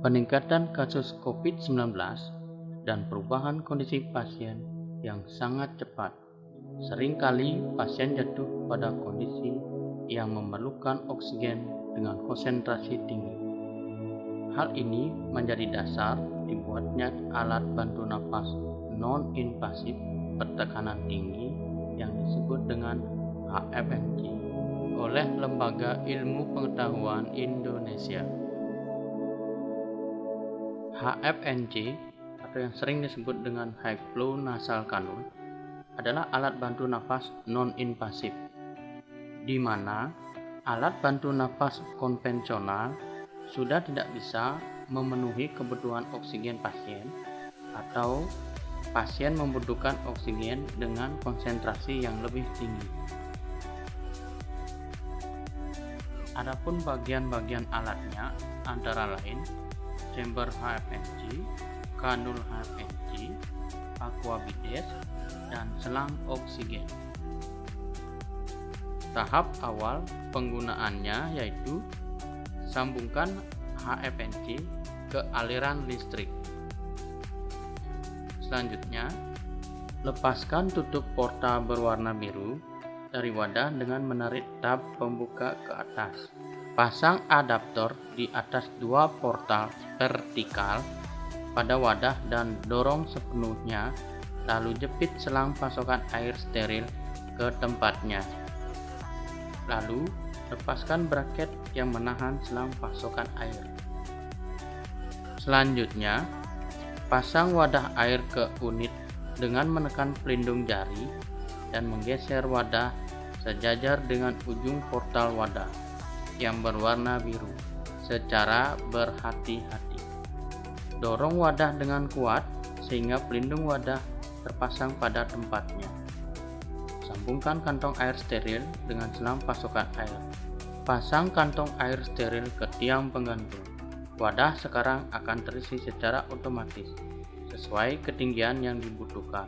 peningkatan kasus COVID-19 dan perubahan kondisi pasien yang sangat cepat. Seringkali pasien jatuh pada kondisi yang memerlukan oksigen dengan konsentrasi tinggi. Hal ini menjadi dasar dibuatnya alat bantu napas non-invasif bertekanan tinggi yang disebut dengan HFNC oleh Lembaga Ilmu Pengetahuan Indonesia. HFNC atau yang sering disebut dengan High Flow Nasal Cannula adalah alat bantu nafas non-invasif, di mana alat bantu nafas konvensional sudah tidak bisa memenuhi kebutuhan oksigen pasien atau pasien membutuhkan oksigen dengan konsentrasi yang lebih tinggi. Adapun bagian-bagian alatnya antara lain chamber HFNC, kanul HFNC, aquabides, dan selang oksigen. Tahap awal penggunaannya yaitu sambungkan HFNC ke aliran listrik. Selanjutnya, lepaskan tutup porta berwarna biru dari wadah dengan menarik tab pembuka ke atas. Pasang adaptor di atas dua portal vertikal pada wadah dan dorong sepenuhnya, lalu jepit selang pasokan air steril ke tempatnya. Lalu, lepaskan braket yang menahan selang pasokan air. Selanjutnya, pasang wadah air ke unit dengan menekan pelindung jari dan menggeser wadah sejajar dengan ujung portal wadah yang berwarna biru secara berhati-hati. Dorong wadah dengan kuat sehingga pelindung wadah terpasang pada tempatnya. Sambungkan kantong air steril dengan selang pasokan air. Pasang kantong air steril ke tiang penggantung. Wadah sekarang akan terisi secara otomatis sesuai ketinggian yang dibutuhkan.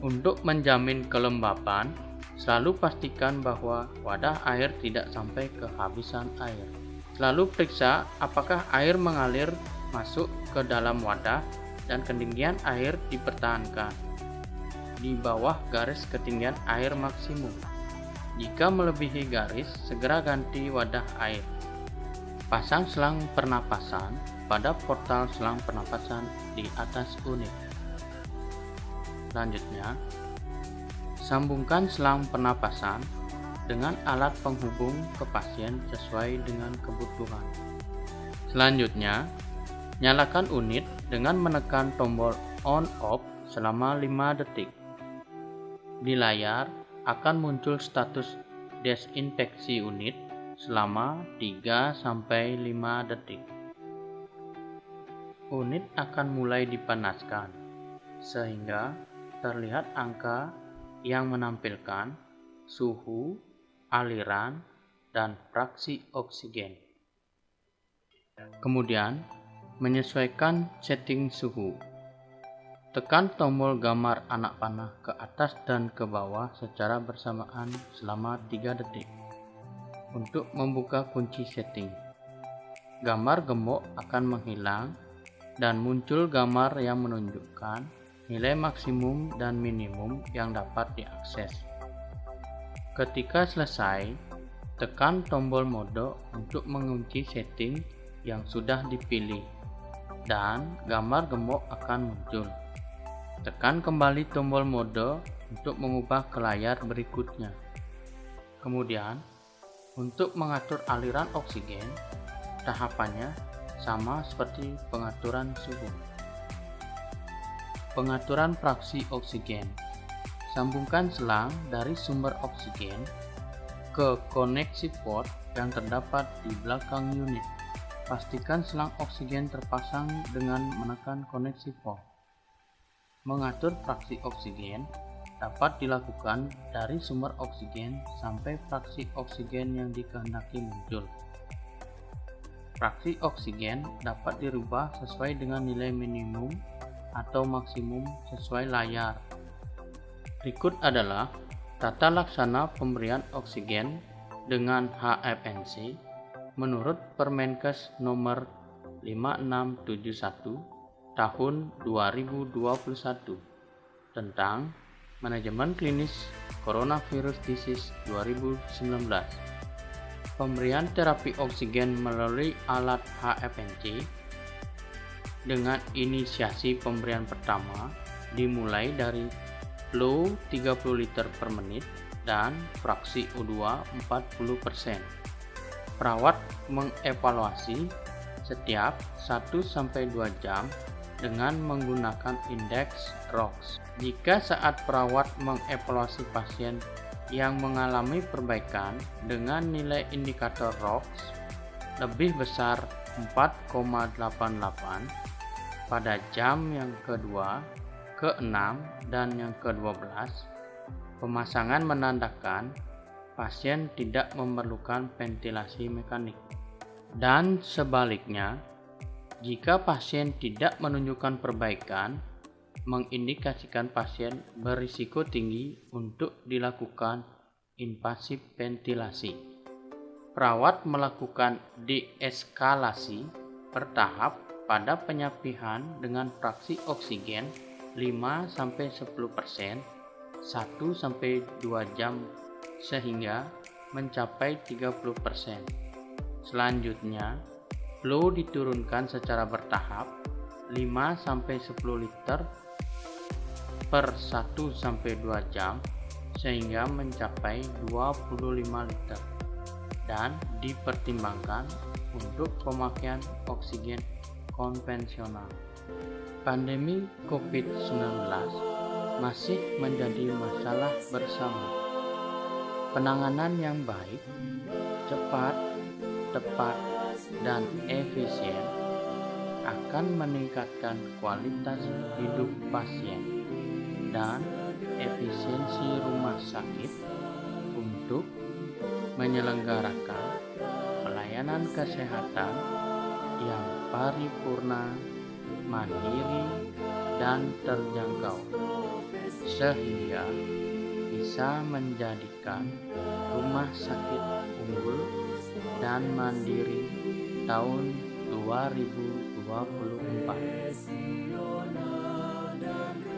Untuk menjamin kelembapan, selalu pastikan bahwa wadah air tidak sampai kehabisan air. Selalu periksa apakah air mengalir masuk ke dalam wadah dan ketinggian air dipertahankan di bawah garis ketinggian air maksimum. Jika melebihi garis, segera ganti wadah air. Pasang selang pernapasan pada portal selang pernapasan di atas unit. Selanjutnya, sambungkan selang pernapasan dengan alat penghubung ke pasien sesuai dengan kebutuhan. Selanjutnya, nyalakan unit dengan menekan tombol on-off selama 5 detik. Di layar akan muncul status desinfeksi unit selama 3-5 detik. Unit akan mulai dipanaskan sehingga terlihat angka yang menampilkan suhu, aliran, dan fraksi oksigen. Kemudian, menyesuaikan setting suhu. Tekan tombol gambar anak panah ke atas dan ke bawah secara bersamaan selama 3 detik untuk membuka kunci setting. Gambar gembok akan menghilang dan muncul gambar yang menunjukkan nilai maksimum dan minimum yang dapat diakses. Ketika selesai, tekan tombol mode untuk mengunci setting yang sudah dipilih dan gambar gembok akan muncul. Tekan kembali tombol mode untuk mengubah ke layar berikutnya. Kemudian, untuk mengatur aliran oksigen, tahapannya sama seperti pengaturan suhu. Pengaturan fraksi oksigen. Sambungkan selang dari sumber oksigen ke koneksi port yang terdapat di belakang unit. Pastikan selang oksigen terpasang dengan menekan koneksi port. Mengatur fraksi oksigen dapat dilakukan dari sumber oksigen sampai fraksi oksigen yang dikehendaki muncul. Fraksi oksigen dapat dirubah sesuai dengan nilai minimum atau maksimum sesuai layar. Berikut adalah tata laksana pemberian oksigen dengan HFNC menurut Permenkes nomor 5671 tahun 2021 tentang Manajemen Klinis Coronavirus Disease 2019. Pemberian terapi oksigen melalui alat HFNC dengan inisiasi pemberian pertama dimulai dari flow 30 liter per menit dan fraksi O2 40%. Perawat mengevaluasi setiap 1-2 jam dengan menggunakan indeks ROX. Jika saat perawat mengevaluasi pasien yang mengalami perbaikan dengan nilai indikator ROX lebih besar 4,88 pada jam yang kedua, ke-6, dan yang ke-12, pemasangan menandakan pasien tidak memerlukan ventilasi mekanik. Dan sebaliknya, jika pasien tidak menunjukkan perbaikan, mengindikasikan pasien berisiko tinggi untuk dilakukan invasif ventilasi. Perawat melakukan deeskalasi bertahap pada penyapihan dengan fraksi oksigen 5-10%, 1-2 jam sehingga mencapai 30%. Selanjutnya, flow diturunkan secara bertahap 5-10 liter per 1-2 jam sehingga mencapai 25 liter dan dipertimbangkan untuk pemakaian oksigen konvensional. Pandemi COVID-19 masih menjadi masalah bersama. Penanganan yang baik, cepat, tepat, dan efisien akan meningkatkan kualitas hidup pasien dan efisiensi rumah sakit untuk menyelenggarakan pelayanan kesehatan yang paripurna, mandiri, dan terjangkau, sehingga bisa menjadikan rumah sakit unggul dan mandiri tahun 2024.